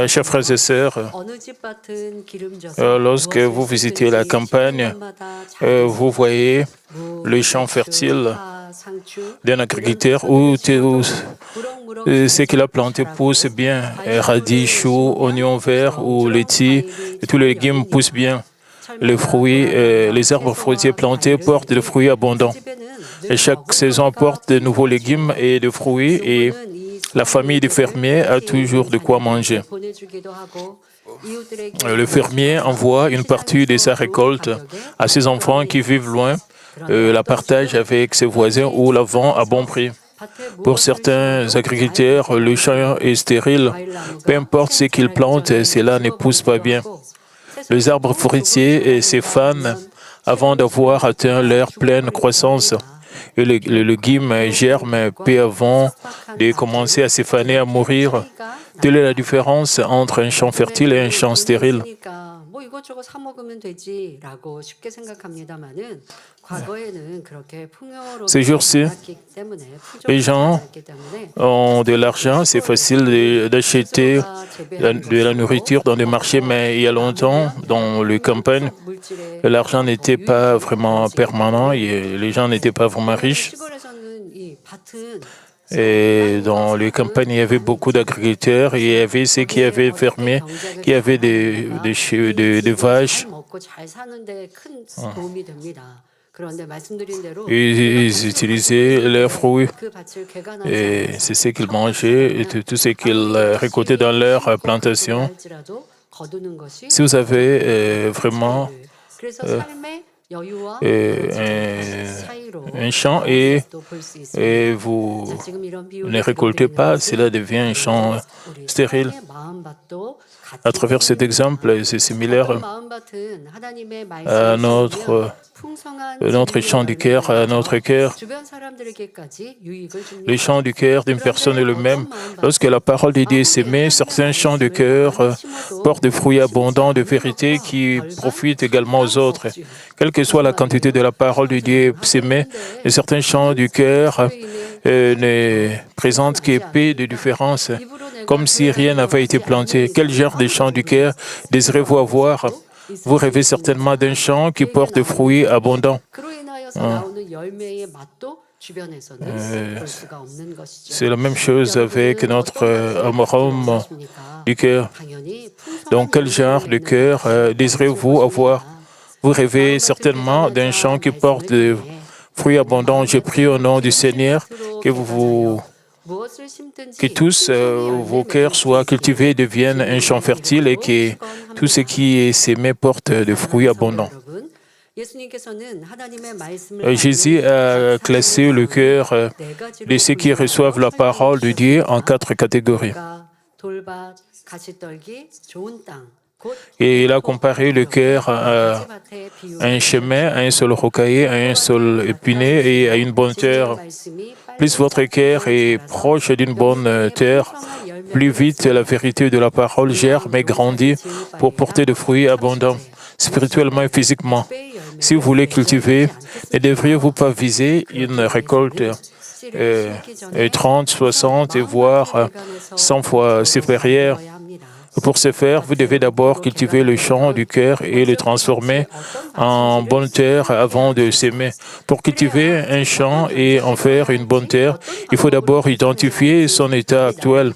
Chers frères et sœurs, lorsque vous visitez la campagne, vous voyez le champ fertile d'un agriculteur où ce qu'il a planté pousse bien, radis, choux, oignons verts ou laitiers, et tous les légumes poussent bien. Les fruits, les arbres fruitiers plantés portent des fruits abondants. Et chaque saison apporte de nouveaux légumes et de fruits et la famille du fermier a toujours de quoi manger. Le fermier envoie une partie de sa récolte à ses enfants qui vivent loin, la partage avec ses voisins ou la vend à bon prix. Pour certains agriculteurs, le champ est stérile. Peu importe ce qu'ils plantent, cela ne pousse pas bien. Les arbres fruitiers et ses fans, avant d'avoir atteint leur pleine croissance, et les légumes germent peu avant de commencer à se faner, à mourir. Telle est la différence entre un champ fertile et un champ stérile. Ces jours-ci, les gens ont de l'argent, c'est facile d'acheter de la nourriture dans des marchés, mais il y a longtemps, dans les campagnes, l'argent n'était pas vraiment permanent et les gens n'étaient pas vraiment riches. Et dans les campagnes, il y avait beaucoup d'agriculteurs, il y avait ceux qui avaient fermé, qui avaient des vaches. Ils utilisaient leurs fruits et c'est ce qu'ils mangeaient et tout ce qu'ils récoltaient dans leur plantation. Si vous avez vraiment un champ et vous ne récoltez pas, cela devient un champ stérile. À travers cet exemple, c'est similaire à notre champ du cœur, à notre cœur. Le champ du cœur d'une personne est le même. Lorsque la parole de Dieu est sémée, certains champs du cœur portent des fruits abondants de vérité qui profitent également aux autres. Quelle que soit la quantité de la parole de Dieu sémée, certains champs du cœur ne présentent que peu de différence, comme si rien n'avait été planté. Quel genre de champ du cœur désirez-vous avoir? Vous rêvez certainement d'un champ qui porte des fruits abondants. C'est la même chose avec notre arôme du cœur. Donc, quel genre de cœur désirez-vous avoir? Vous rêvez certainement d'un champ qui porte des fruits abondants. Je prie au nom du Seigneur que tous vos cœurs soient cultivés et deviennent un champ fertile et que tout ce qui est sémé porte des fruits abondants. Jésus a classé le cœur de ceux qui reçoivent la parole de Dieu en 4 catégories. Et il a comparé le cœur à un chemin, à un sol rocaillé, à un sol épineux et à une bonne terre. Plus votre cœur est proche d'une bonne terre, plus vite la vérité de la parole germe et grandit pour porter des fruits abondants, spirituellement et physiquement. Si vous voulez cultiver, ne devriez-vous pas viser une récolte 30, 60 et voire 100 fois supérieure? Pour ce faire, vous devez d'abord cultiver le champ du cœur et le transformer en bonne terre avant de s'aimer. Pour cultiver un champ et en faire une bonne terre, il faut d'abord identifier son état actuel.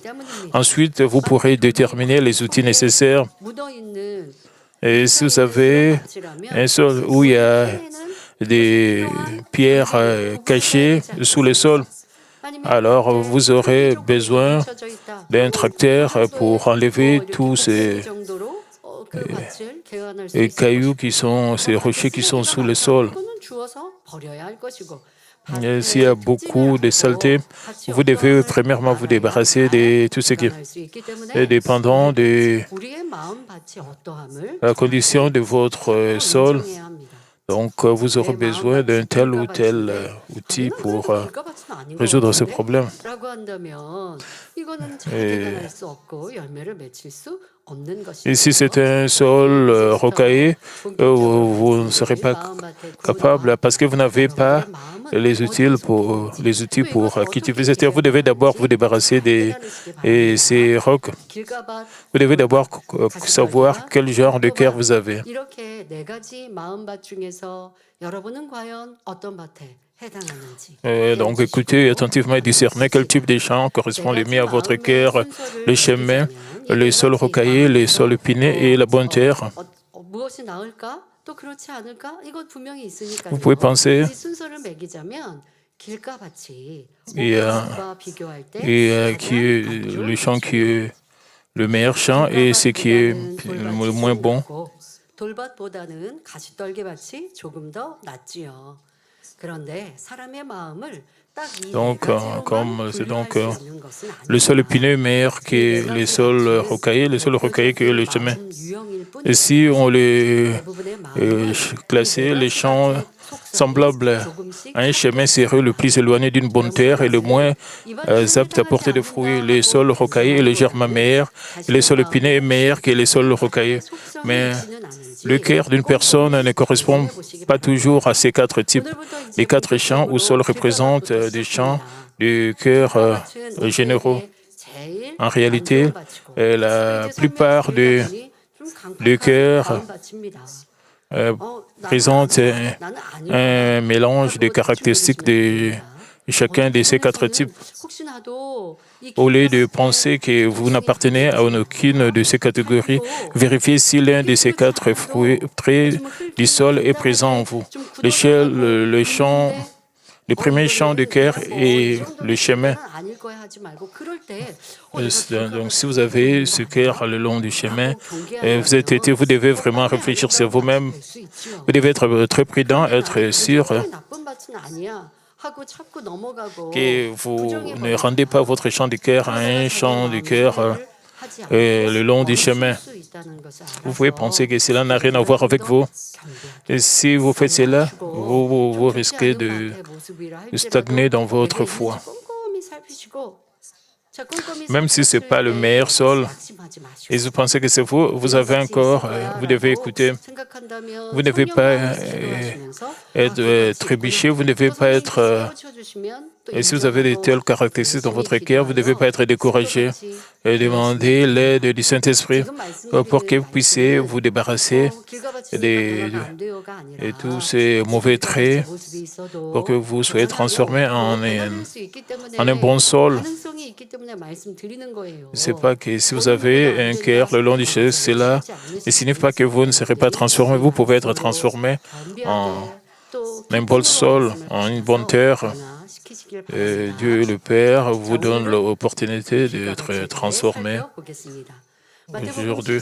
Ensuite, vous pourrez déterminer les outils nécessaires. Et si vous avez un sol où il y a des pierres cachées sous le sol, alors vous aurez besoin d'un tracteur pour enlever tous ces cailloux ces rochers qui sont sous le sol. S'il y a beaucoup de saleté, vous devez premièrement vous débarrasser de tout ce qui est dépendant de la condition de votre sol. Donc, vous aurez besoin d'un tel ou tel outil pour résoudre ce problème. Et si c'est un sol rocaillé, vous ne serez pas capable parce que vous n'avez pas les outils pour cultiver. C'est-à-dire, vous devez d'abord vous débarrasser de ces rocs. Vous devez d'abord savoir quel genre de cœur vous avez. Donc, écoutez attentivement et discernez quel type de champ correspond le mieux à votre cœur, le chemin, les sols rocaillés, les sols épineux et la bonne terre. Vous pouvez penser qui est le champ qui est le meilleur champ et ce qui est le moins bon. Donc, le sol épineux est meilleur que les sols rocaillés, que le chemin. Et si on les classait, les champs semblables à un chemin serait le plus éloigné d'une bonne terre et le moins apte à porter des fruits. Les sols rocaillés et légèrement meilleurs, et les sols épineux est meilleur que les sols rocaillés. Mais le cœur d'une personne ne correspond pas toujours à ces quatre types. Les quatre champs ou sols représentent des champs du cœur généraux. En réalité, la plupart des cœurs présentent un mélange de caractéristiques de chacun de ces quatre types. Au lieu de penser que vous n'appartenez à aucune de ces catégories, vérifiez si l'un de ces quatre traits du sol est présent en vous. Le premier champ de cœur est le chemin. Donc, si vous avez ce cœur le long du chemin, vous devez vraiment réfléchir sur vous-même. Vous devez être très prudent, être sûr que vous ne rendez pas votre champ de cœur à un champ de cœur le long du chemin. Vous pouvez penser que cela n'a rien à voir avec vous. Et si vous faites cela, vous risquez de stagner dans votre foi. Même si ce n'est pas le meilleur sol, et vous pensez que c'est vous, vous avez encore, vous devez écouter. Vous ne devez pas être trébuché, vous ne devez pas être... et si vous avez de telles caractéristiques dans votre cœur, vous ne devez pas être découragé et demander l'aide du Saint-Esprit pour que vous puissiez vous débarrasser de tous ces mauvais traits, pour que vous soyez transformés en un bon sol. Ce n'est pas que si vous avez un cœur le long du chemin, cela ne signifie pas que vous ne serez pas transformé. Vous pouvez être transformé en un bon sol, en une bonne terre. Dieu le Père vous donne l'opportunité d'être transformé. Aujourd'hui,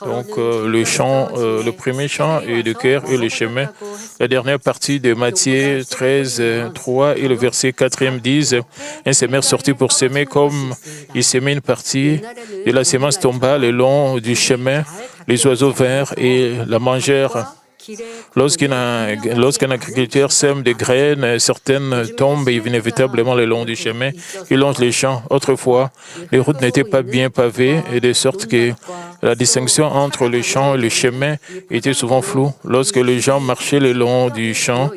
donc, le premier champ est le cœur et le chemin. La dernière partie de Matthieu 13, 3 et le verset 4e disent « Un semeur sortit pour s'aimer comme il s'aimait une partie, et la semence tomba le long du chemin. Les oiseaux vinrent et la mangèrent. » Lorsqu'un agriculteur sème des graines, certaines tombent inévitablement le long du chemin qui longe les champs. Autrefois, les routes n'étaient pas bien pavées, et de sorte que la distinction entre le champ et le chemin était souvent floue. Lorsque les gens marchaient le long du champ,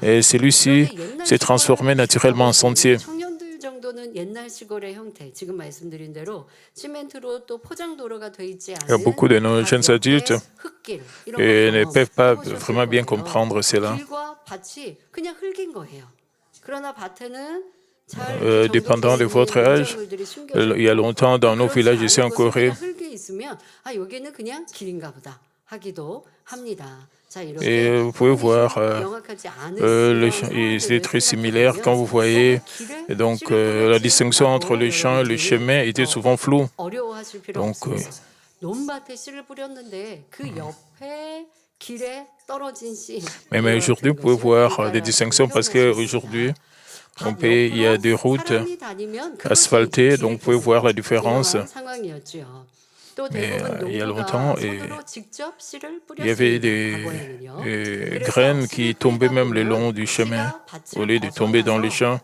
celui-ci s'est transformé naturellement en sentier. Il y a beaucoup de nos jeunes adultes qui ne peuvent pas vraiment bien comprendre cela. Dépendant de votre âge, il y a longtemps dans nos villages ici en Corée, et vous pouvez voir, c'est très similaire quand vous voyez. Donc, la distinction entre le champ et le chemin était souvent floue. Donc, mais aujourd'hui, vous pouvez voir des distinctions parce qu'aujourd'hui, il y a des routes asphaltées, donc vous pouvez voir la différence. Mais il y a longtemps, il y avait des graines qui tombaient même le long du chemin, au lieu de tomber dans les champs.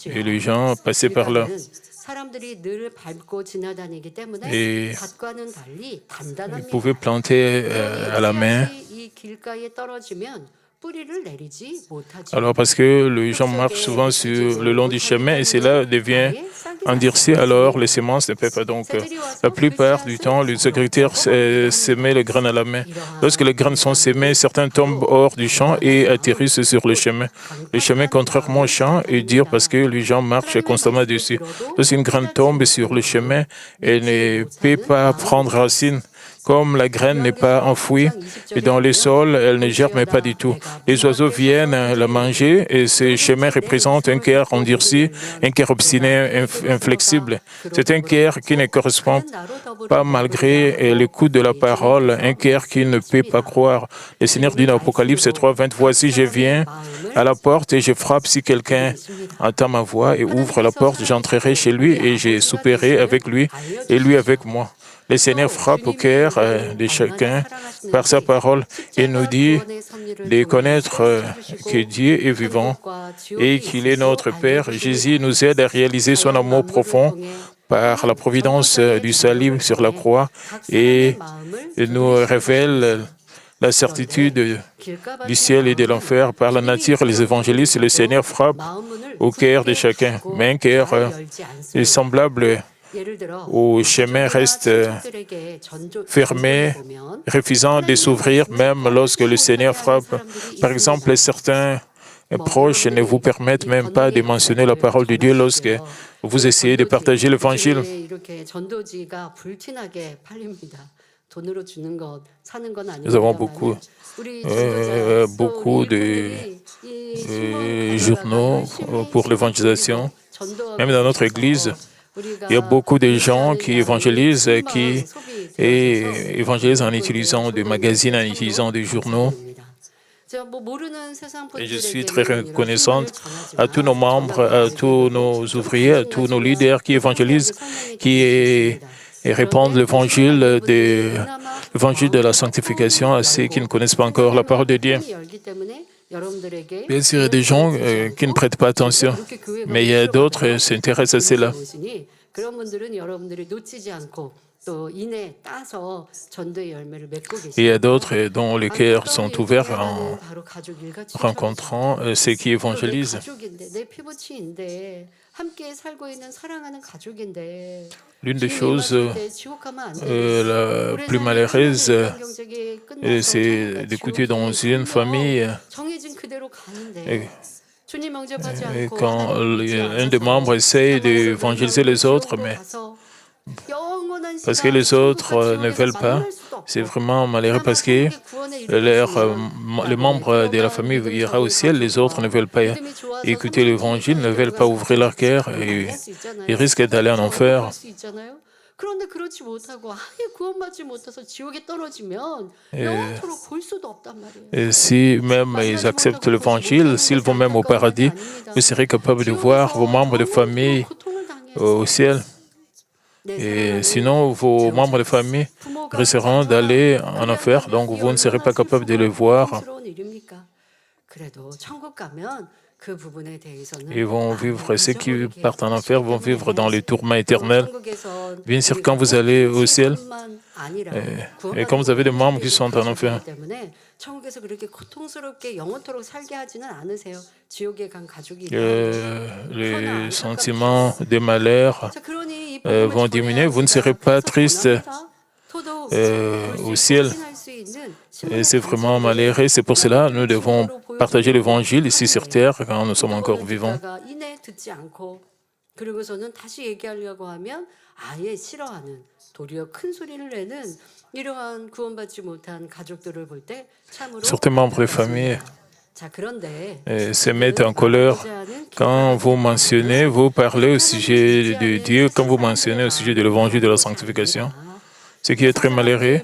Et les gens passaient par là. Et ils pouvaient planter à la main. Alors parce que les gens marchent souvent sur le long du chemin et cela devient endurci, alors les semences ne peuvent pas. Donc la plupart du temps, les agriculteurs sèment les graines à la main. Lorsque les graines sont sémées, certains tombent hors du champ et atterrissent sur le chemin. Le chemin, contrairement au champ, est dur parce que les gens marchent constamment dessus. Lorsqu'une graine tombe sur le chemin, elle ne peut pas prendre racine. Comme la graine n'est pas enfouie et dans les sols, elle ne germe pas du tout. Les oiseaux viennent la manger et ce chemin représente un cœur endurci, un cœur obstiné, inflexible. C'est un cœur qui ne correspond pas malgré l'écoute de la parole, un cœur qui ne peut pas croire. Le Seigneur dit dans Apocalypse 3, 20, « Voici, je viens à la porte et je frappe. Si quelqu'un entend ma voix et ouvre la porte, j'entrerai chez lui et je souperai avec lui et lui avec moi. » Le Seigneur frappe au cœur de chacun par sa parole et nous dit de connaître que Dieu est vivant et qu'il est notre Père. Jésus nous aide à réaliser son amour profond par la providence du salut sur la croix et nous révèle la certitude du ciel et de l'enfer. Par la nature, les évangélistes, le Seigneur frappe au cœur de chacun. Mais un cœur est semblable où le chemin reste fermé, refusant de s'ouvrir même lorsque le Seigneur frappe. Par exemple, certains proches ne vous permettent même pas de mentionner la parole de Dieu lorsque vous essayez de partager l'Évangile. Nous avons beaucoup de journaux pour l'évangélisation. Même dans notre Église, il y a beaucoup de gens qui évangélisent en utilisant des magazines, en utilisant des journaux. Et je suis très reconnaissante à tous nos membres, à tous nos ouvriers, à tous nos leaders qui évangélisent, qui répandent l'évangile de la sanctification à ceux qui ne connaissent pas encore la parole de Dieu. Bien sûr, il y a des gens qui ne prêtent pas attention, mais il y a d'autres qui s'intéressent à cela. Il y a d'autres dont les cœurs sont ouverts en rencontrant ceux qui évangélisent. L'une des choses la plus malheureuse, c'est d'écouter dans une famille quand un des membres essaie d'évangéliser les autres, mais parce que les autres ne veulent pas, c'est vraiment malheureux parce que les membres de la famille ira au ciel, les autres ne veulent pas écouter l'évangile, ne veulent pas ouvrir leur cœur et ils risquent d'aller en enfer. Et si même ils acceptent l'évangile, s'ils vont même au paradis, vous serez capable de voir vos membres de famille au ciel. Et sinon, vos membres de famille risqueront d'aller en enfer, donc vous ne serez pas capable de les voir. Ils vont vivre, ceux qui partent en enfer vont vivre dans les tourments éternels. Bien sûr, quand vous allez au ciel, et quand vous avez des membres qui sont en enfer, les sentiments de malheur vont diminuer. Vous ne serez pas triste au ciel. Et c'est vraiment malheureux. C'est pour cela que nous devons partager l'Évangile ici sur terre quand nous sommes encore vivants. Certains membres de famille se mettent en colère quand vous mentionnez, vous parlez au sujet de Dieu, quand vous mentionnez au sujet de l'Évangile de la sanctification. Ce qui est très malheureux.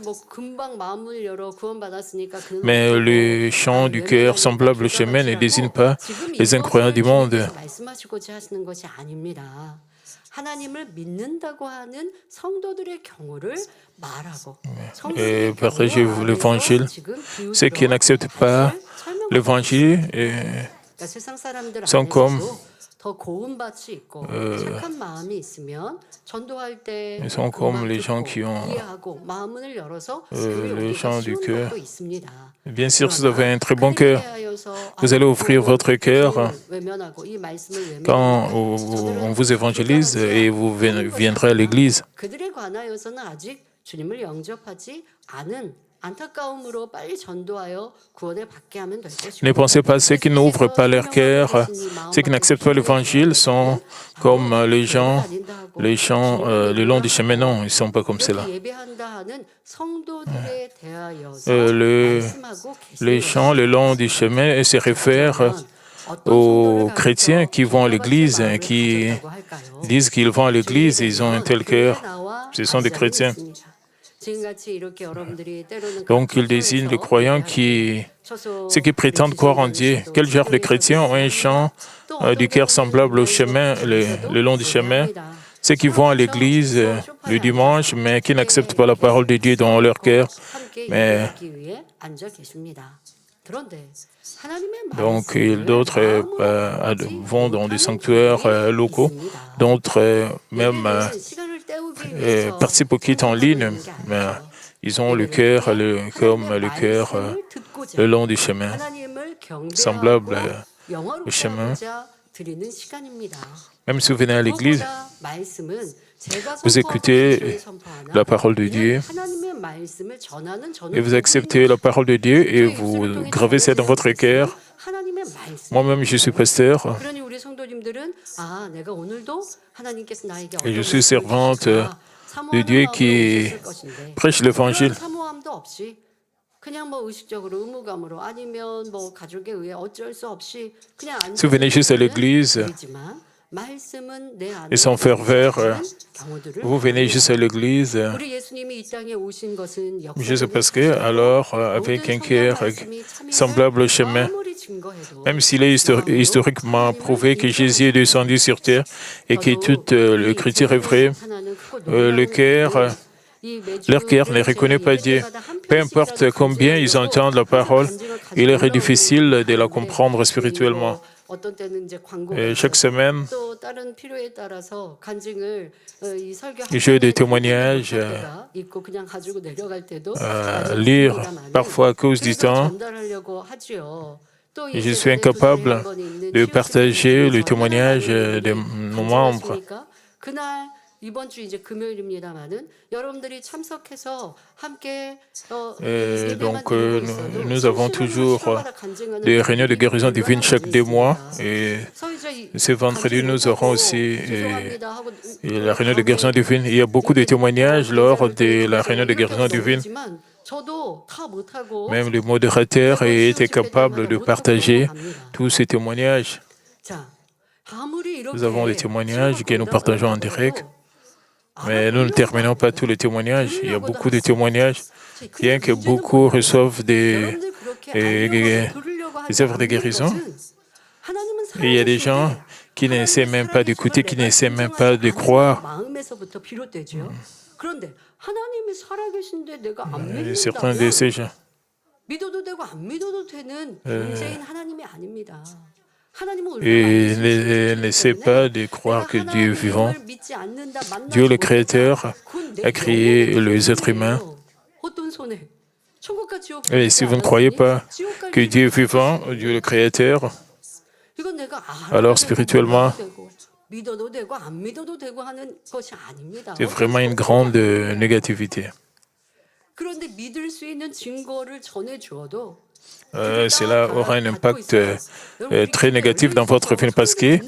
Mais le chant du cœur semblable au chemin ne désigne pas les incroyants du monde. Et partagez l'évangile. Ceux qui n'acceptent pas l'évangile sont comme ils sont comme les gens qui ont les gens du cœur. Bien sûr, si vous avez un très bon cœur, vous allez offrir votre cœur quand on vous évangélise et vous viendrez à l'église. Ne pensez pas ceux qui n'ouvrent pas leur cœur, ceux qui n'acceptent pas l'évangile sont comme les gens le long du chemin. Non, ils ne sont pas comme cela. Les gens le long du chemin se réfèrent aux chrétiens qui vont à l'église, qui disent qu'ils vont à l'église, ils ont un tel cœur. Ce sont des chrétiens. Donc, ils désignent les croyants ceux qui prétendent croire en Dieu. Quel genre de chrétiens ont un chant du cœur semblable au chemin, le long du chemin? Ceux qui vont à l'église le dimanche, mais qui n'acceptent pas la parole de Dieu dans leur cœur. Donc, d'autres vont dans des sanctuaires locaux, d'autres même participent au culte en ligne, mais ils ont le cœur comme le cœur le long du chemin, semblable au chemin. Même si vous venez à l'église, vous écoutez la parole de Dieu et vous acceptez la parole de Dieu et vous gravez ça dans votre cœur. Moi-même, je suis pasteur et je suis servante de Dieu qui prêche l'évangile. Si vous venez juste à l'église et sans ferveur, vous venez juste à l'église juste parce que, alors, avec un cœur semblable au chemin, même s'il est historiquement prouvé que Jésus est descendu sur terre et que toute l'écriture est vraie, leur cœur ne reconnaît pas Dieu. Peu importe combien ils entendent la parole, il est difficile de la comprendre spirituellement. Et chaque semaine, j'ai des témoignages à lire, parfois à cause du temps. Je suis incapable de partager le témoignage de nos membres. Donc, nous avons toujours des réunions de guérison divine chaque 2 mois. Et ce vendredi, nous aurons aussi la réunion de guérison divine. Il y a beaucoup de témoignages lors de la réunion de guérison divine. Même le modérateur était capable de partager tous ces témoignages. Nous avons des témoignages que nous partageons en direct. Mais nous ne terminons pas tous les témoignages. Il y a beaucoup de témoignages, bien que beaucoup reçoivent des œuvres de guérison. Et il y a des gens qui n'essaient même pas d'écouter, qui n'essaient même pas de croire. Et certains de ces gens et n'essaient pas de croire que Dieu est vivant. Dieu, le Créateur, a créé les êtres humains. Et si vous ne croyez pas que Dieu est vivant, Dieu le Créateur, alors spirituellement, c'est vraiment une grande négativité. Cela aura un impact très négatif dans votre vie parce que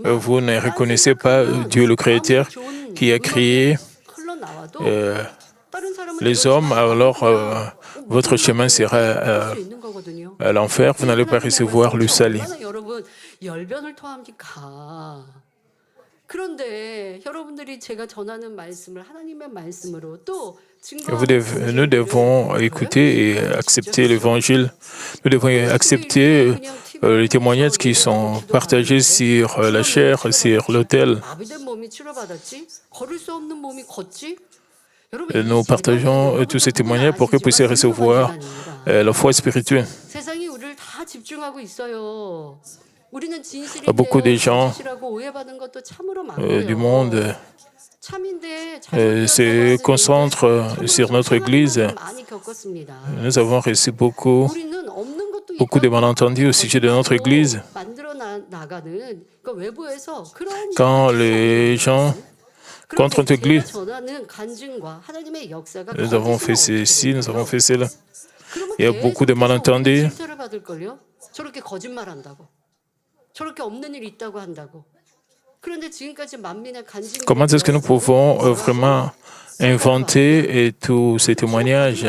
vous ne reconnaissez pas Dieu le Créateur qui a créé les hommes, alors votre chemin sera à l'enfer, vous n'allez pas recevoir le salut. Nous devons écouter et accepter l'Évangile. Nous devons accepter les témoignages qui sont partagés sur la chair, sur l'autel. Nous partageons tous ces témoignages pour que vous puissiez recevoir la foi spirituelle. Beaucoup de gens du monde se concentrent sur notre Église. Nous avons reçu beaucoup de malentendus au sujet de notre Église. Quand les gens contre notre Église, nous avons fait ceci, nous avons fait cela. Il y a beaucoup de malentendus. Comment est-ce que nous pouvons vraiment inventer tous ces témoignages?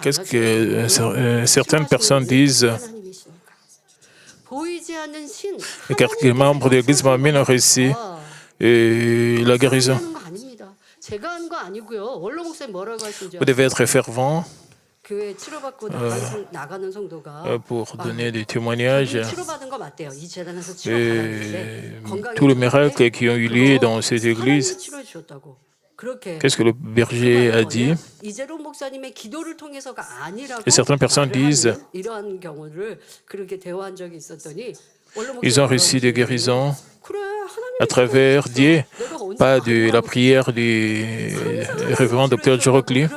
Qu'est-ce que certaines personnes disent? Quelques membres de l'Église Mamine ont réussi la guérison. Vous devez être fervent pour donner des témoignages. Tous les miracles qui ont eu lieu dans cette église. Qu'est-ce que le berger a dit? Et certaines personnes disent ils ont reçu des guérisons à travers Dieu, pas de la prière du révérend Dr. Jorokli.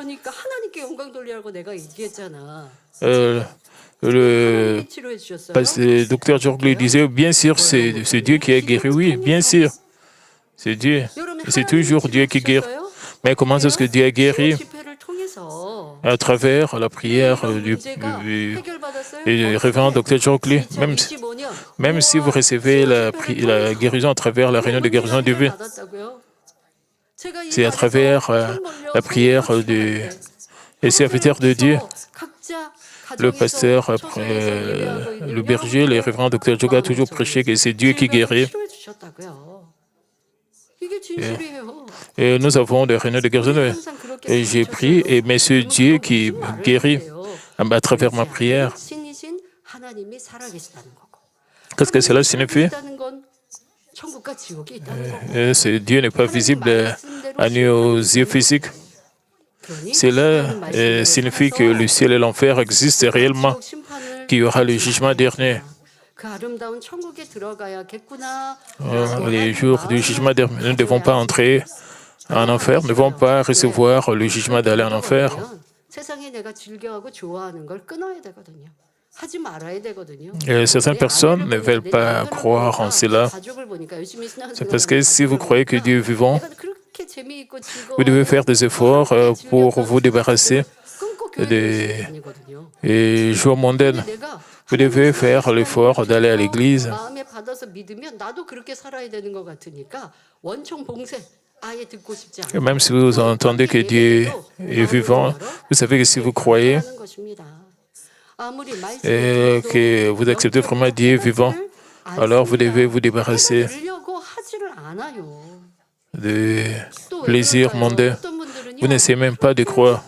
Le docteur Jorokli disait, bien sûr, c'est Dieu qui a guéri. Oui, bien sûr, c'est Dieu. C'est toujours Dieu qui guérit. Mais comment est-ce que Dieu a guéri? À travers la prière du révérend Dr. Jorokli. Même si vous recevez la guérison à travers la réunion de guérison divine, c'est à travers la prière du serviteur de Dieu. Le pasteur, le berger, le révérend Dr. Joga a toujours prêché que c'est Dieu qui guérit. Et nous avons des réunions de guérison. Et j'ai prié, mais c'est Dieu qui guérit à travers ma prière. Qu'est-ce que cela signifie? Dieu n'est pas visible à nos yeux physiques. Cela signifie que le ciel et l'enfer existent réellement, qu'il y aura le jugement dernier. Les jours du jugement dernier, nous ne devons pas entrer en enfer, nous ne devons pas recevoir le jugement d'aller en enfer. Et certaines personnes ne veulent pas croire en cela. C'est parce que si vous croyez que Dieu est vivant, vous devez faire des efforts pour vous débarrasser des jours mondains. Vous devez faire l'effort d'aller à l'église. Et même si vous entendez que Dieu est vivant, vous savez que si vous croyez et que vous acceptez vraiment Dieu vivant, alors vous devez vous débarrasser de plaisirs mondains. Vous n'essayez même pas de croire.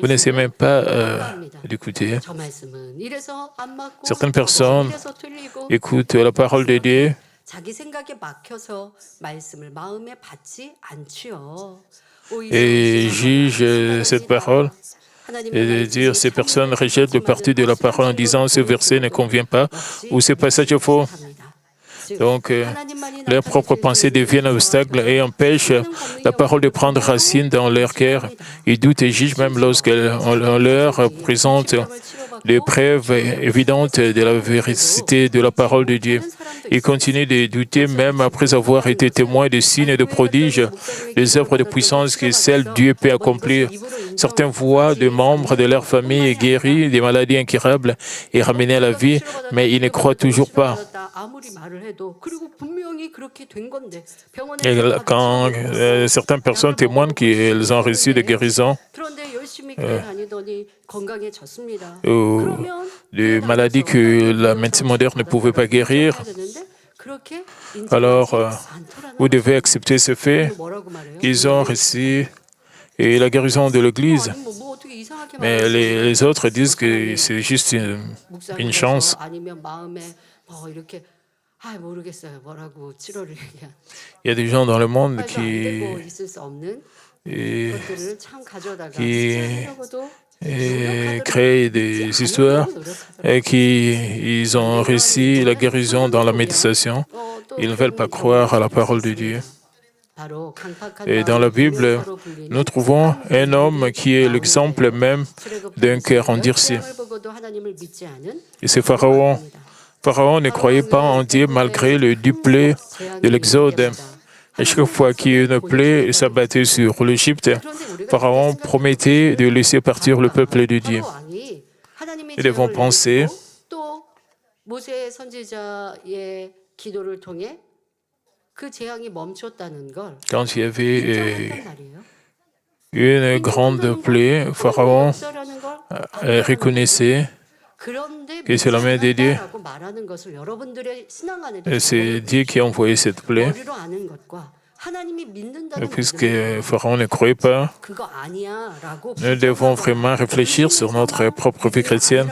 Vous n'essayez même pas d'écouter. Certaines personnes écoutent la parole de Dieu et jugent cette parole et dire ces personnes rejettent le parti de la parole en disant ce verset ne convient pas ou ce passage est faux. Donc, leurs propres pensées deviennent un obstacle et empêchent la parole de prendre racine dans leur cœur. Ils doutent et jugent même lorsqu'on leur présente des preuves évidentes de la véracité de la parole de Dieu. Ils continuent de douter même après avoir été témoins de signes et de prodiges, des œuvres de puissance que seul Dieu peut accomplir. Certains voient des membres de leur famille guéris des maladies incurables et ramenés à la vie, mais ils ne croient toujours pas. Et quand certaines personnes témoignent qu'elles ont reçu des guérisons, des maladies que la médecine moderne ne pouvait pas guérir, Alors, vous devez accepter ce fait qu'ils ont réussi et la guérison de l'Église. Mais les autres disent que c'est juste une chance. Il y a des gens dans le monde qui créent des histoires et ils ont réussi la guérison dans la méditation. Ils ne veulent pas croire à la parole de Dieu. Et dans la Bible, nous trouvons un homme qui est l'exemple même d'un cœur endurci. Et c'est Pharaon. Pharaon ne croyait pas en Dieu malgré le duplé de l'Exode. Et chaque fois qu'une plaie s'abattait sur l'Égypte, Pharaon promettait de laisser partir le peuple de Dieu. Nous devons penser quand il y avait une grande plaie, Pharaon reconnaissait que c'est la main de Dieu. C'est Dieu qui a envoyé cette plaie. Et puisque Pharaon ne croyait pas, nous devons vraiment réfléchir sur notre propre vie chrétienne.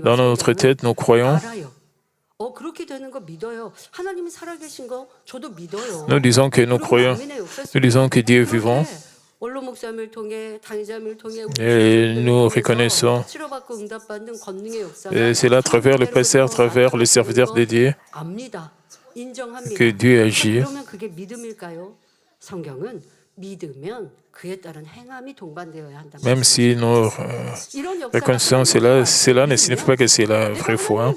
Dans notre tête, nous croyons. Nous disons que nous croyons. Nous disons que Dieu est vivant. Et nous reconnaissons cela à travers le pasteur, à travers le serviteur de Dieu, que Dieu agit. Même si nous reconnaissons cela, cela ne signifie pas que c'est la vraie foi.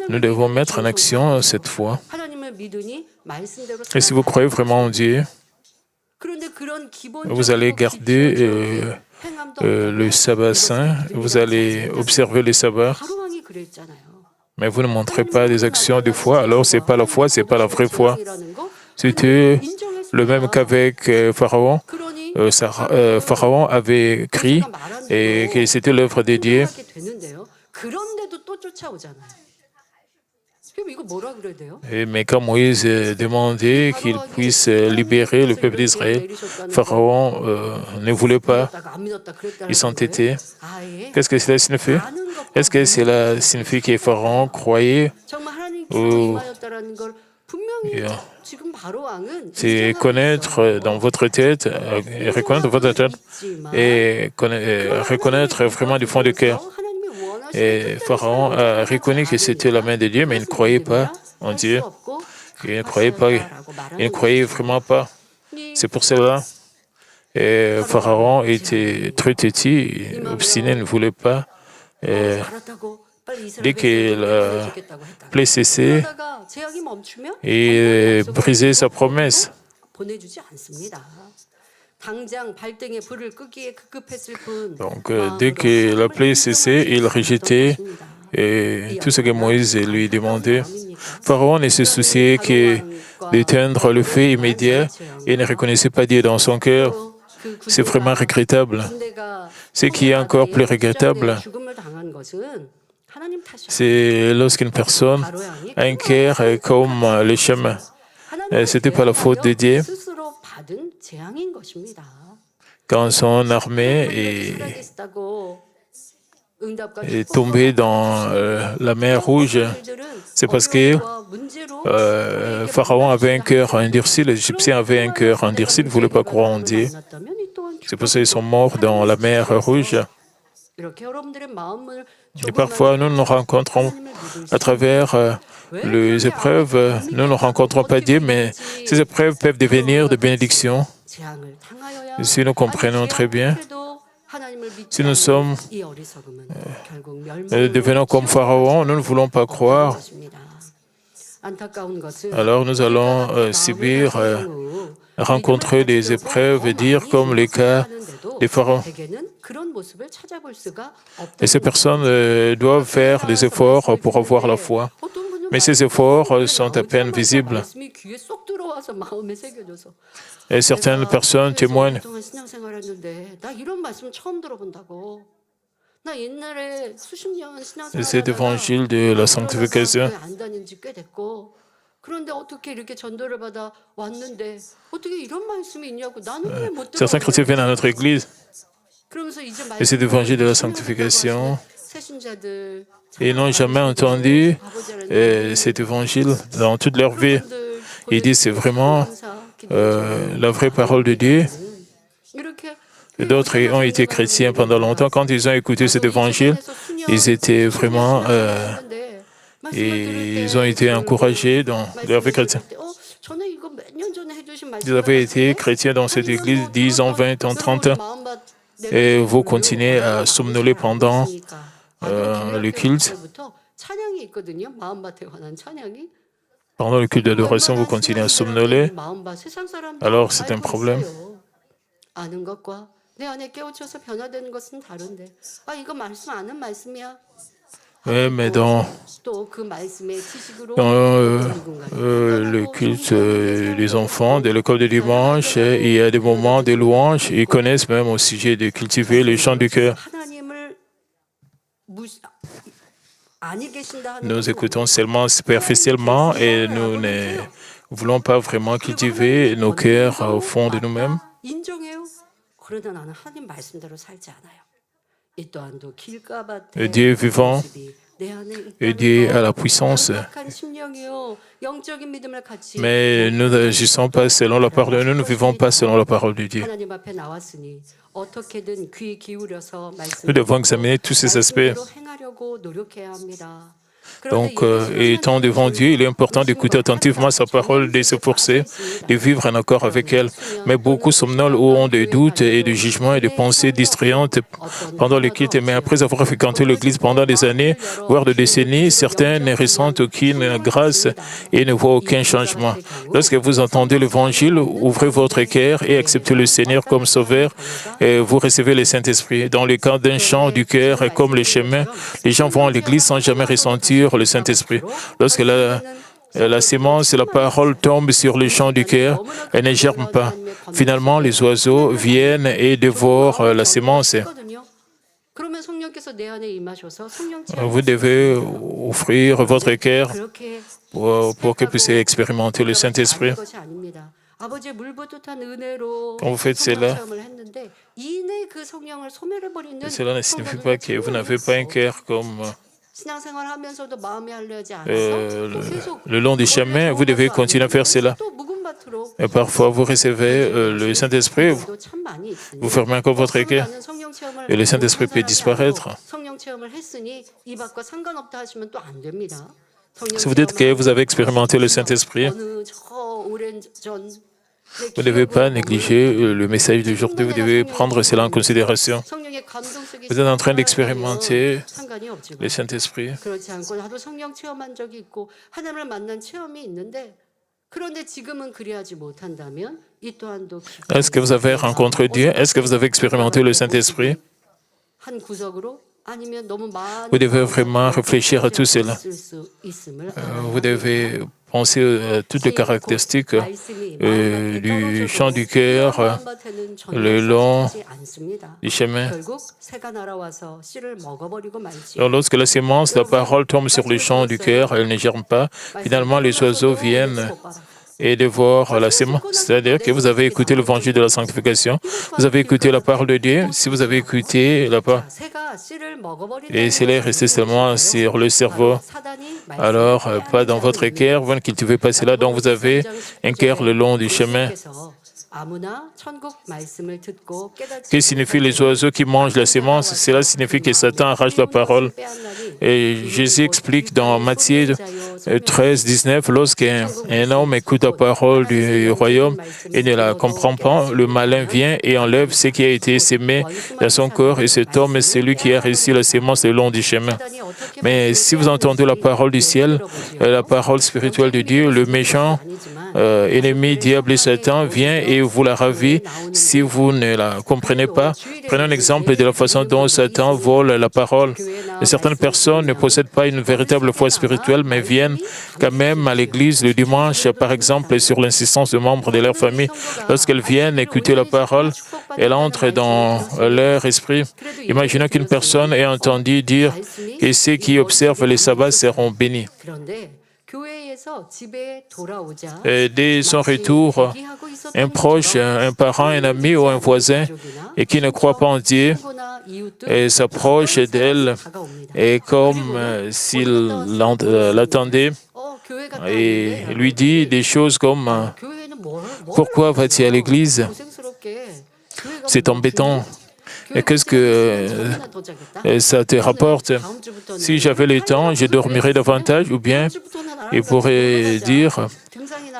Nous devons mettre en action cette foi. Et si vous croyez vraiment en Dieu, vous allez garder le sabbat saint, vous allez observer les sabbats, mais vous ne montrez pas des actions de foi, alors ce n'est pas la foi, ce n'est pas la vraie foi. C'était le même qu'avec Pharaon. Pharaon avait crié et que c'était l'œuvre de Dieu. Mais quand Moïse demandait qu'il puisse libérer le peuple d'Israël, Pharaon ne voulait pas. Il s'entêtait. Qu'est-ce que cela signifie? Est-ce que cela signifie que Pharaon croyait ou c'est connaître dans votre tête, reconnaître votre tête et reconnaître vraiment du fond du cœur. Et Pharaon a reconnu que c'était la main de Dieu, mais il ne croyait pas en Dieu. Il ne croyait pas. Il ne croyait vraiment pas. C'est pour cela que Pharaon était très têtu, obstiné, ne voulait pas. Dès que la plaie cessait, il brisait sa promesse. Donc, dès que la plaie cessait, il rejetait tout ce que Moïse lui demandait. Pharaon ne se souciait que d'éteindre le feu immédiat et ne reconnaissait pas Dieu dans son cœur. C'est vraiment regrettable. Ce qui est encore plus regrettable, c'est lorsqu'une personne a un cœur comme le chemin. Ce n'était pas la faute de Dieu. Quand son armée est tombée dans la mer Rouge, c'est parce que Pharaon avait un cœur endurci, les Égyptiens avaient un cœur endurci, ils ne voulaient pas croire en Dieu. C'est pour ça qu'ils sont morts dans la mer Rouge. Et parfois, nous nous rencontrons à travers les épreuves. Nous ne rencontrons pas Dieu, mais ces épreuves peuvent devenir de bénédictions. Si nous comprenons très bien, si nous sommes devenons comme Pharaon, nous ne voulons pas croire. Alors nous allons subir, rencontrer des épreuves et dire comme les cas des Pharaons. Et ces personnes doivent faire des efforts pour avoir la foi. Mais ces efforts sont à peine visibles. Et certaines personnes témoignent. Cet évangile de la sanctification. Certains chrétiens viennent à notre église et cet évangile de la sanctification, ils n'ont jamais entendu cet évangile dans toute leur vie. Ils disent c'est vraiment la vraie parole de Dieu. D'autres ont été chrétiens pendant longtemps. Quand ils ont écouté cet évangile, ils étaient vraiment... ils ont été encouragés dans leur vie chrétienne. Vous avez été chrétien dans cette église 10 ans, 20 ans, 30 ans, et vous continuez à somnoler pendant le culte. Pendant le culte d'adoration, vous continuez à somnoler. Alors, c'est un problème. Oui, mais dans le culte des enfants, de l'école de dimanche, il y a des moments de louange. Ils connaissent même au sujet de cultiver les chants du cœur. Nous écoutons seulement superficiellement et nous ne voulons pas vraiment cultiver nos cœurs au fond de nous-mêmes. Dieu est vivant et Dieu a la puissance. Mais nous n'agissons pas selon la parole de Dieu, nous ne vivons pas selon la parole de Dieu. Nous devons examiner tous ces aspects. Donc, étant devant Dieu, il est important d'écouter attentivement sa parole, de se forcer, de vivre en accord avec elle. Mais beaucoup somnolent ou ont des doutes et des jugements et des pensées distrayantes pendant le culte. Mais après avoir fréquenté l'Église pendant des années, voire des décennies, certains ne ressentent aucune grâce et ne voient aucun changement. Lorsque vous entendez l'Évangile, ouvrez votre cœur et acceptez le Seigneur comme Sauveur et vous recevez le Saint-Esprit. Dans le cas d'un chant du cœur, comme les chemins, les gens vont à l'Église sans jamais ressentir le Saint-Esprit. Lorsque la sémence et la parole tombent sur le champ du cœur, elle ne germe pas. Finalement, les oiseaux viennent et dévorent la sémence. Vous devez offrir votre cœur pour que vous puissiez expérimenter le Saint-Esprit. Quand vous faites cela, cela ne signifie pas que vous n'avez pas un cœur comme le long du chemin. Vous devez continuer à faire cela. Et parfois, vous recevez le Saint-Esprit, vous fermez encore votre cœur et le Saint-Esprit peut disparaître. Si vous dites que vous avez expérimenté le Saint-Esprit, vous ne devez pas négliger le message d'aujourd'hui, vous devez prendre cela en considération. Vous êtes en train d'expérimenter le Saint-Esprit. Est-ce que vous avez rencontré Dieu? Est-ce que vous avez expérimenté le Saint-Esprit? Vous devez vraiment réfléchir à tout cela. Vous devez penser à toutes les caractéristiques du chant du cœur, le long du chemin. Alors, lorsque la sémence, la parole tombe sur le champ du cœur, elle ne germe pas. Finalement, les oiseaux viennent et dévorent la sémence. C'est-à-dire que vous avez écouté l'évangile de la sanctification, vous avez écouté la parole de Dieu. Si vous avez écouté la parole, et cela est resté seulement sur le cerveau, alors pas dans votre cœur, vous ne cultivez pas cela, donc vous avez un cœur le long du chemin. Que signifient les oiseaux qui mangent la sémence? Cela signifie que Satan arrache la parole. Et Jésus explique dans Matthieu 13, 19, lorsqu'un homme écoute la parole du royaume et ne la comprend pas, le malin vient et enlève ce qui a été sémé dans son corps, et cet homme est celui qui a reçu la sémence le long du chemin. Mais si vous entendez la parole du ciel, la parole spirituelle de Dieu, le méchant ennemi, diable et Satan, vient et vous la ravit si vous ne la comprenez pas. Prenons un exemple de la façon dont Satan vole la parole. Et certaines personnes ne possèdent pas une véritable foi spirituelle, mais viennent quand même à l'église le dimanche, par exemple, sur l'insistance de membres de leur famille. Lorsqu'elles viennent écouter la parole, elle entre dans leur esprit. Imaginons qu'une personne ait entendu dire que ceux qui observent les sabbats seront bénis. Et dès son retour, un proche, un parent, un ami ou un voisin et qui ne croit pas en Dieu s'approche d'elle et comme s'il l'attendait et lui dit des choses comme « Pourquoi vas-tu à l'église? C'est embêtant. » Et qu'est-ce que ça te rapporte? Si j'avais le temps, je dormirais davantage, ou bien il pourrait dire,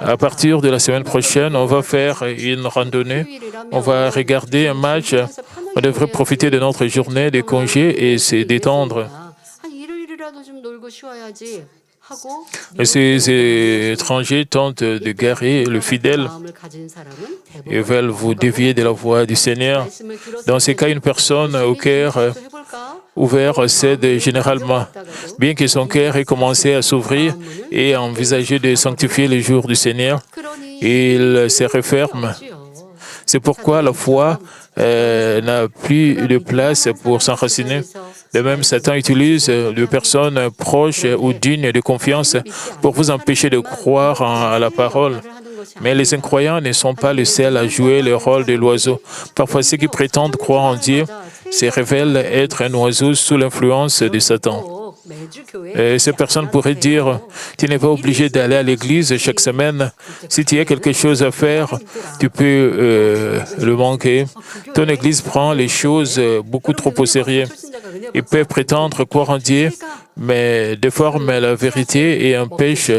à partir de la semaine prochaine, on va faire une randonnée, on va regarder un match, on devrait profiter de notre journée de congé et se détendre. Et ces étrangers tentent de garer le fidèle et veulent vous dévier de la voie du Seigneur. Dans ces cas, une personne au cœur ouvert cède généralement. Bien que son cœur ait commencé à s'ouvrir et à envisager de sanctifier les jours du Seigneur, il se referme. C'est pourquoi la foi n'a plus de place pour s'enraciner. De même, Satan utilise des personnes proches ou dignes de confiance pour vous empêcher de croire à la parole. Mais les incroyants ne sont pas les seuls à jouer le rôle de l'oiseau. Parfois, ceux qui prétendent croire en Dieu se révèlent être un oiseau sous l'influence de Satan. Et ces personnes pourraient dire, tu n'es pas obligé d'aller à l'église chaque semaine. Si tu as quelque chose à faire, tu peux le manquer. Ton église prend les choses beaucoup trop au sérieux. Ils peuvent prétendre croire en Dieu, mais déforment la vérité et empêchent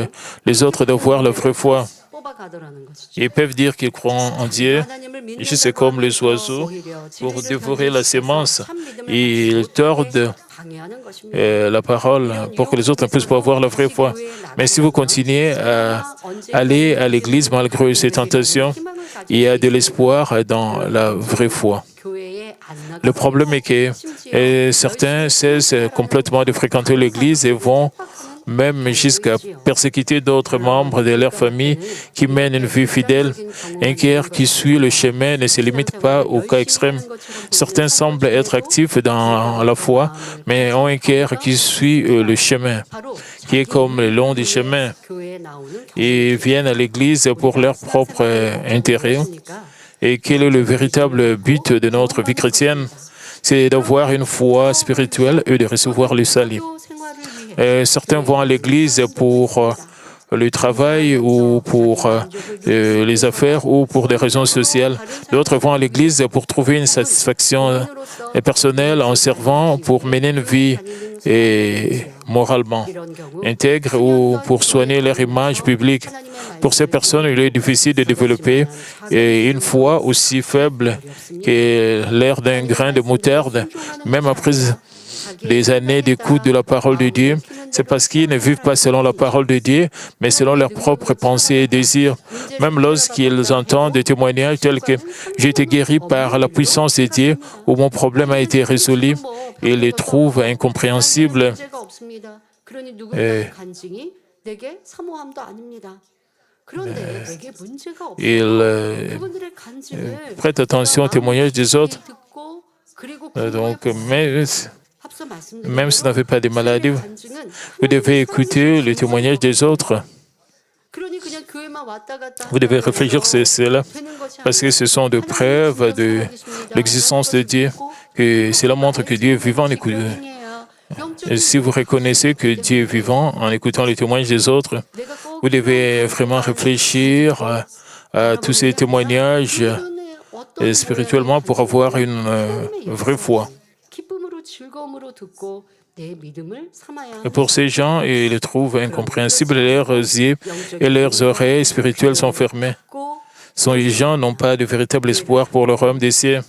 les autres d'avoir la vraie foi. Ils peuvent dire qu'ils croient en Dieu, juste comme les oiseaux, pour dévorer la sémence. Ils tordent la parole pour que les autres puissent avoir la vraie foi. Mais si vous continuez à aller à l'église malgré ces tentations, il y a de l'espoir dans la vraie foi. Le problème est que certains cessent complètement de fréquenter l'église et vont même jusqu'à persécuter d'autres membres de leur famille qui mènent une vie fidèle. Un cœur qui suit le chemin ne se limite pas aux cas extrêmes. Certains semblent être actifs dans la foi, mais ont un cœur qui suit le chemin, qui est comme le long du chemin. Ils viennent à l'Église pour leur propre intérêt. Et quel est le véritable but de notre vie chrétienne? C'est d'avoir une foi spirituelle et de recevoir le salut. Certains vont à l'église pour le travail ou pour les affaires ou pour des raisons sociales. D'autres vont à l'église pour trouver une satisfaction personnelle en servant pour mener une vie moralement intègre ou pour soigner leur image publique. Pour ces personnes, il est difficile de développer une foi aussi faible que l'air d'un grain de moutarde, même après des années d'écoute de la parole de Dieu. C'est parce qu'ils ne vivent pas selon la parole de Dieu, mais selon leurs propres pensées et désirs. Même lorsqu'ils entendent des témoignages tels que « j'ai été guéri par la puissance de Dieu » ou « mon problème a été résolu », ils les trouvent incompréhensibles. Ils prêtent attention aux témoignages des autres. Donc, même si vous n'avez pas de maladie, vous devez écouter les témoignages des autres. Vous devez réfléchir sur cela, parce que ce sont des preuves de l'existence de Dieu, que cela montre que Dieu est vivant. Et si vous reconnaissez que Dieu est vivant en écoutant les témoignages des autres, vous devez vraiment réfléchir à tous ces témoignages spirituellement pour avoir une vraie foi. Et pour ces gens, ils les trouvent incompréhensibles, leurs yeux et leurs oreilles spirituelles sont fermés. Ces gens n'ont pas de véritable espoir pour le royaume des cieux.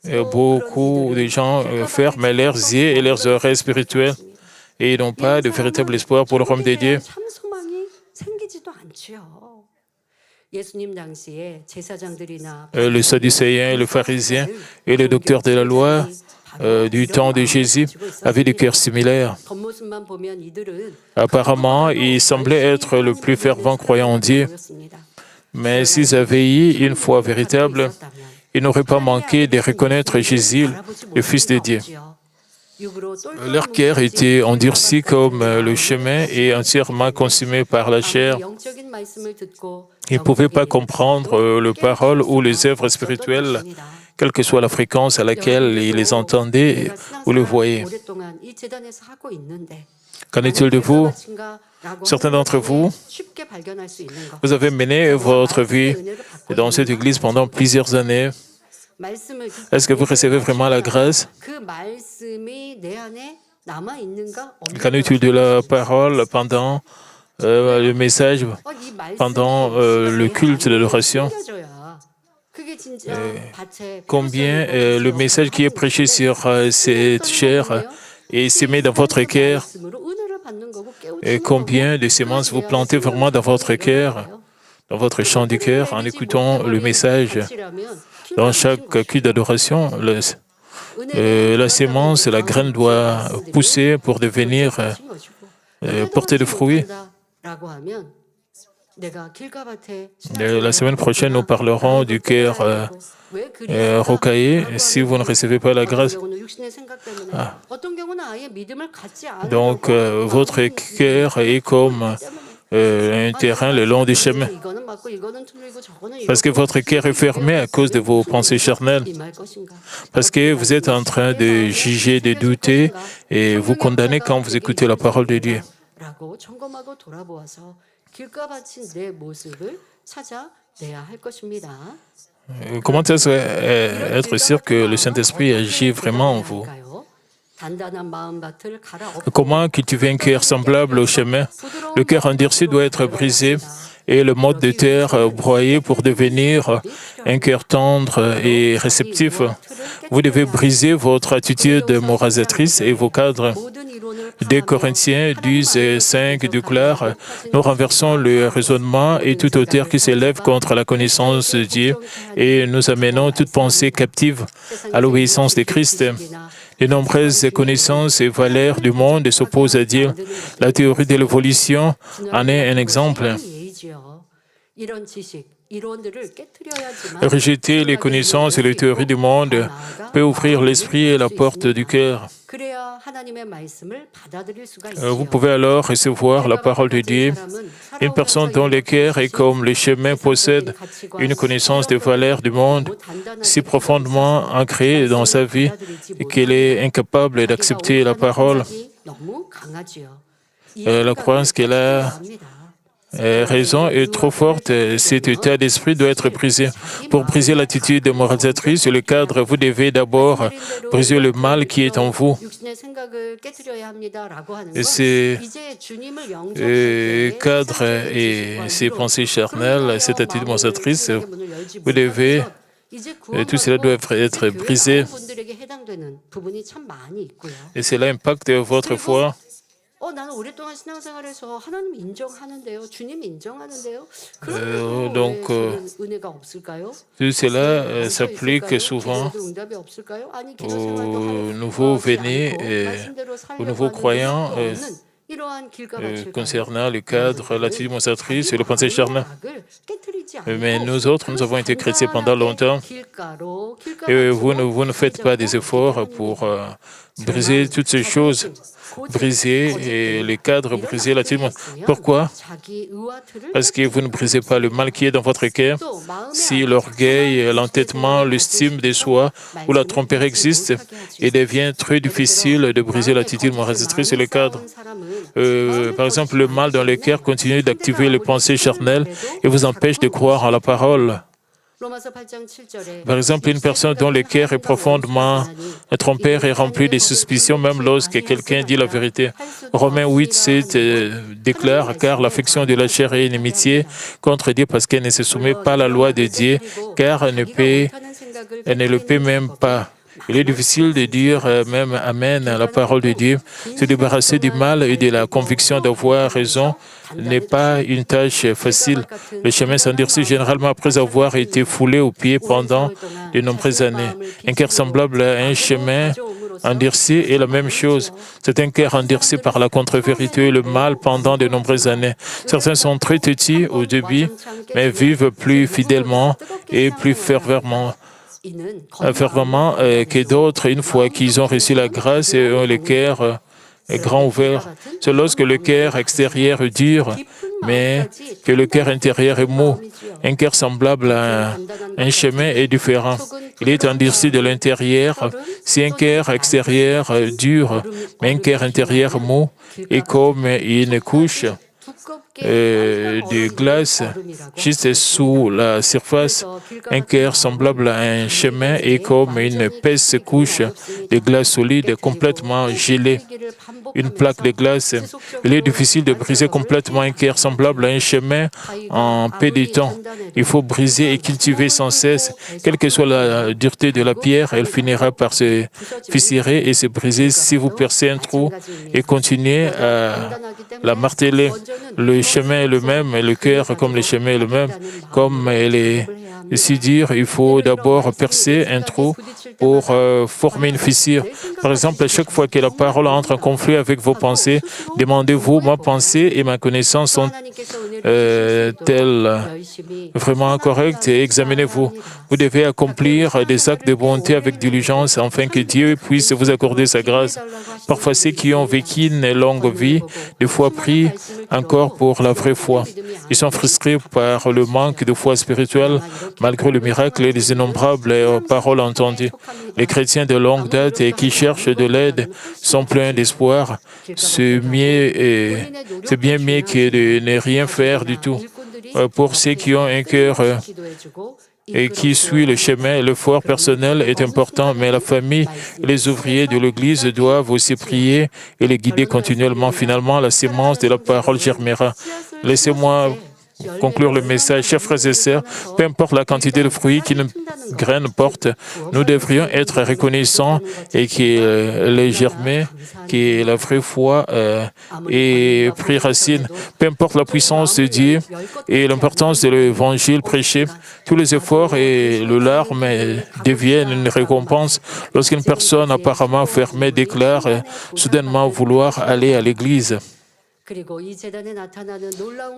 Et beaucoup de gens ferment leurs yeux et leurs oreilles spirituelles et ils n'ont pas de véritable espoir pour le royaume des dieux. Les Sadducéens, les pharisiens et les docteurs de la loi du temps de Jésus avaient des cœurs similaires. Apparemment, ils semblaient être le plus fervent croyant en Dieu, mais s'ils avaient eu une foi véritable, ils n'auraient pas manqué de reconnaître Jésus, le Fils de Dieu. Leur cœur était endurci comme le chemin et entièrement consumé par la chair. Ils ne pouvaient pas comprendre les paroles ou les œuvres spirituelles, quelle que soit la fréquence à laquelle ils les entendaient ou les voyaient. Qu'en est-il de vous? Certains d'entre vous, vous avez mené votre vie dans cette Église pendant plusieurs années. Est-ce que vous recevez vraiment la grâce? Qu'en est-il de la parole pendant le message, pendant le culte de l'adoration? Combien le message qui est prêché sur cette chair est semé dans votre cœur? Et combien de semences vous plantez vraiment dans votre cœur, dans votre champ du cœur, en écoutant le message? Dans chaque culte d'adoration, la sémence, la graine doit pousser pour devenir porter de fruits. La semaine prochaine, nous parlerons du cœur rocaillé si vous ne recevez pas la grâce. Donc, votre cœur est comme un terrain le long du chemin. Parce que votre cœur est fermé à cause de vos pensées charnelles. Parce que vous êtes en train de juger, de douter et vous condamnez quand vous écoutez la parole de Dieu. Comment est-ce être sûr que le Saint-Esprit agit vraiment en vous? Comment cultiver un cœur semblable au chemin? Le cœur endurci doit être brisé et le mode de terre broyé pour devenir un cœur tendre et réceptif. Vous devez briser votre attitude moralisatrice et vos cadres. 2 Corinthiens 12:5 déclare « Nous renversons le raisonnement et toute hauteur qui s'élève contre la connaissance de Dieu et nous amenons toute pensée captive à l'obéissance de Christ. » De nombreuses connaissances et valeurs du monde s'opposent à Dieu. La théorie de l'évolution en est un exemple. Rejeter les connaissances et les théories du monde peut ouvrir l'esprit et la porte du cœur. Vous pouvez alors recevoir la parole de Dieu. Une personne dont le cœur est comme le chemin possède une connaissance des valeurs du monde si profondément ancrée dans sa vie qu'elle est incapable d'accepter la parole. La croyance qu'elle a raison est trop forte. Cet état d'esprit doit être brisé. Pour briser l'attitude moralisatrice, le cadre, vous devez d'abord briser le mal qui est en vous. Et ces cadres et ces pensées charnelles, cette attitude moralisatrice, vous devez, tout cela doit être brisé. Et cela impacte votre foi. Donc, tout cela s'applique souvent aux nouveaux venus et aux nouveaux croyants concernant le cadre, l'attitude moralisatrice et le pensée charnelle. Mais nous autres, nous avons été chrétiens pendant longtemps et vous ne faites pas des efforts pour briser toutes ces choses. Briser les cadres, briser l'attitude. Pourquoi? Parce que vous ne brisez pas le mal qui est dans votre cœur. Si l'orgueil, l'entêtement, l'estime de soi ou la tromperie existent, il devient très difficile de briser l'attitude moralisatrice et le cadre. Par exemple, le mal dans le cœur continue d'activer les pensées charnelles et vous empêche de croire en la parole. Par exemple, une personne dont le cœur est profondément trompé est rempli de suspicions même lorsque quelqu'un dit la vérité. Romains 8:7 déclare « Car l'affection de la chair est inimitié contre Dieu parce qu'elle ne se soumet pas à la loi de Dieu, car elle ne le peut même pas. Il est difficile de dire même Amen à la parole de Dieu. Se débarrasser du mal et de la conviction d'avoir raison n'est pas une tâche facile. Le chemin s'endurcit généralement après avoir été foulé aux pieds pendant de nombreuses années. Un cœur semblable à un chemin endurci est la même chose. C'est un cœur endurci par la contre-vérité et le mal pendant de nombreuses années. Certains sont très têtus au début, mais vivent plus fidèlement et plus fervemment que d'autres une fois qu'ils ont reçu la grâce et ont le cœur grand ouvert. C'est lorsque le cœur extérieur est dur, mais que le cœur intérieur est mou. Un cœur semblable à un chemin est différent. Il est endurci de l'intérieur. Si un cœur extérieur dur, mais un cœur intérieur mou, est comme une couche de glace juste sous la surface. Un cœur semblable à un chemin est comme une épaisse couche de glace solide complètement gelée. Une plaque de glace. Il est difficile de briser complètement un cœur semblable à un chemin en peu de temps. Il faut briser et cultiver sans cesse. Quelle que soit la dureté de la pierre, elle finira par se fissurer et se briser si vous percez un trou et continuez à la marteler. Le chemin est le même et le cœur, comme le chemin est le même, comme elle est si dur, il faut d'abord percer un trou pour former une fissure. Par exemple, à chaque fois que la parole entre en conflit avec vos pensées, demandez-vous, ma pensée et ma connaissance sont-elles vraiment correctes et examinez-vous. Vous devez accomplir des actes de bonté avec diligence afin que Dieu puisse vous accorder sa grâce. Parfois, ceux qui ont vécu une longue vie, des fois pris encore pour la vraie foi. Ils sont frustrés par le manque de foi spirituelle, malgré le miracle et les innombrables paroles entendues. Les chrétiens de longue date et qui cherchent de l'aide sont pleins d'espoir. C'est bien mieux que de ne rien faire du tout. Pour ceux qui ont un cœur et qui suit le chemin, l'effort personnel est important, mais la famille et les ouvriers de l'Église doivent aussi prier et les guider continuellement. Finalement, la sémence de la parole germera. Laissez-moi conclure le message. Chers frères et sœurs, peu importe la quantité de fruits qu'une graine porte, nous devrions être reconnaissants et que les germer, que la vraie foi ait pris racine. Peu importe la puissance de Dieu et l'importance de l'évangile prêché, tous les efforts et le larmes deviennent une récompense lorsqu'une personne apparemment fermée déclare soudainement vouloir aller à l'église.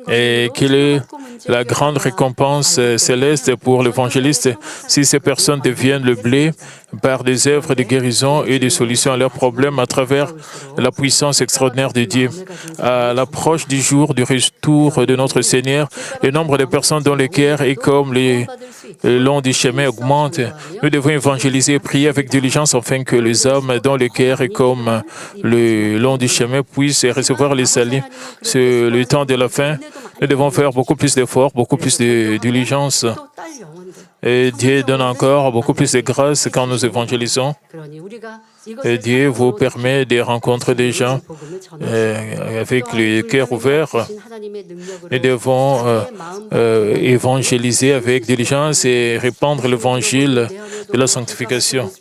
Et quelle est la grande récompense céleste pour l'évangéliste si ces personnes deviennent le blé par des œuvres de guérison et des solutions à leurs problèmes à travers la puissance extraordinaire de Dieu. À l'approche du jour du retour de notre Seigneur, le nombre de personnes dont le cœur est comme le long du chemin augmente. Nous devons évangéliser et prier avec diligence afin que les hommes dont le cœur est comme le long du chemin puissent recevoir les saluts. C'est le temps de la fin. Nous devons faire beaucoup plus d'efforts, beaucoup plus de diligence. Et Dieu donne encore beaucoup plus de grâce quand nous évangélisons. Et Dieu vous permet de rencontrer des gens avec le cœur ouvert. Nous devons évangéliser avec diligence et répandre l'évangile de la sanctification.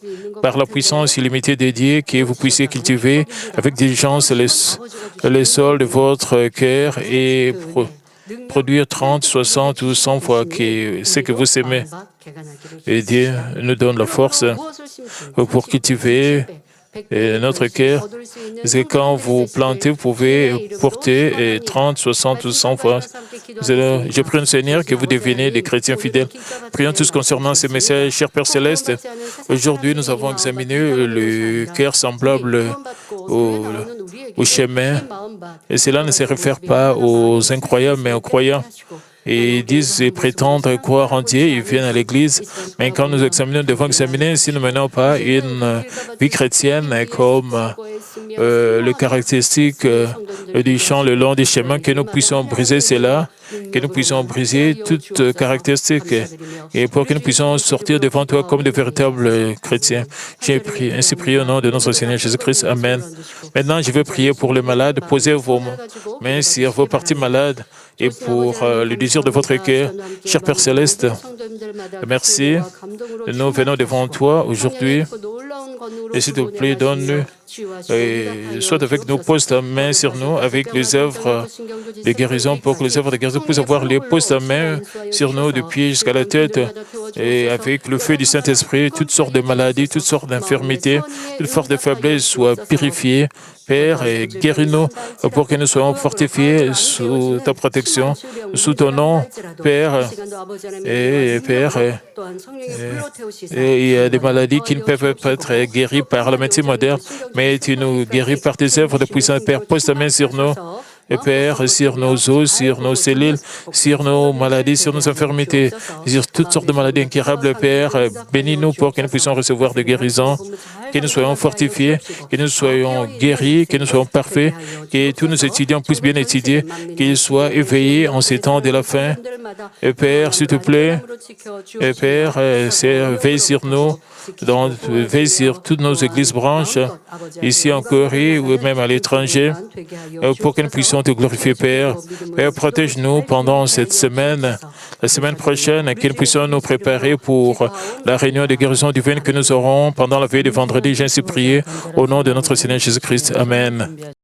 Par la puissance illimitée de Dieu, que vous puissiez cultiver avec diligence les sols de votre cœur et produire 30, 60 ou 100 fois ce que vous aimez. Et Dieu nous donne la force pour cultiver notre cœur. C'est quand vous plantez, vous pouvez porter 30, 60 ou 100 fois. Je prie le Seigneur que vous deveniez des chrétiens fidèles. Prions tous concernant ces messages. Cher Père Céleste, aujourd'hui nous avons examiné le cœur semblable au chemin. Et cela ne se réfère pas aux incroyants, mais aux croyants. Et ils disent et prétendent croire en Dieu, ils viennent à l'Église. Mais quand nous examinons, nous devons examiner si nous ne menons pas une vie chrétienne comme les caractéristiques du champ le long des chemins, que nous puissions briser cela, que nous puissions briser toutes caractéristiques et pour que nous puissions sortir devant toi comme de véritables chrétiens. J'ai ainsi prié au nom de notre Seigneur Jésus-Christ. Amen. Maintenant, je vais prier pour les malades. Posez vos mains sur vos parties malades et pour le désir de votre cœur. Cher Père Céleste, merci. Nous venons devant toi aujourd'hui Et s'il te plaît, donne-nous, soit avec nous, pose ta main sur nous, avec les œuvres de guérison, pour que les œuvres de guérison puissent avoir les pose ta main sur nous, du pied jusqu'à la tête, et avec le feu du Saint-Esprit, toutes sortes de maladies, toutes sortes d'infirmités, toutes sortes de faiblesses soient purifiées. Père, et guéris-nous pour que nous soyons fortifiés sous ta protection, sous ton nom, Père. Et Père, et il y a des maladies qui ne peuvent pas être guéries par la médecine moderne, mais tu nous guéris par tes œuvres de puissance. Père, pose ta main sur nous. Et Père, sur nos os, sur nos cellules, sur nos maladies, sur nos infirmités, sur toutes sortes de maladies incurables, Père, bénis-nous pour que nous puissions recevoir de guérisons, que nous soyons fortifiés, que nous soyons guéris, que nous soyons parfaits, que tous nos étudiants puissent bien étudier, qu'ils soient éveillés en ces temps de la fin. Et Père, s'il te plaît, et Père, veille sur nous, veille sur toutes nos églises branches, ici en Corée ou même à l'étranger, pour que nous puissions te glorifier, Père. Père, protège-nous pendant cette semaine, la semaine prochaine, que nous puissions nous préparer pour la réunion de guérison divine que nous aurons pendant la veille de vendredi. J'ai ainsi prié au nom de notre Seigneur Jésus-Christ. Amen.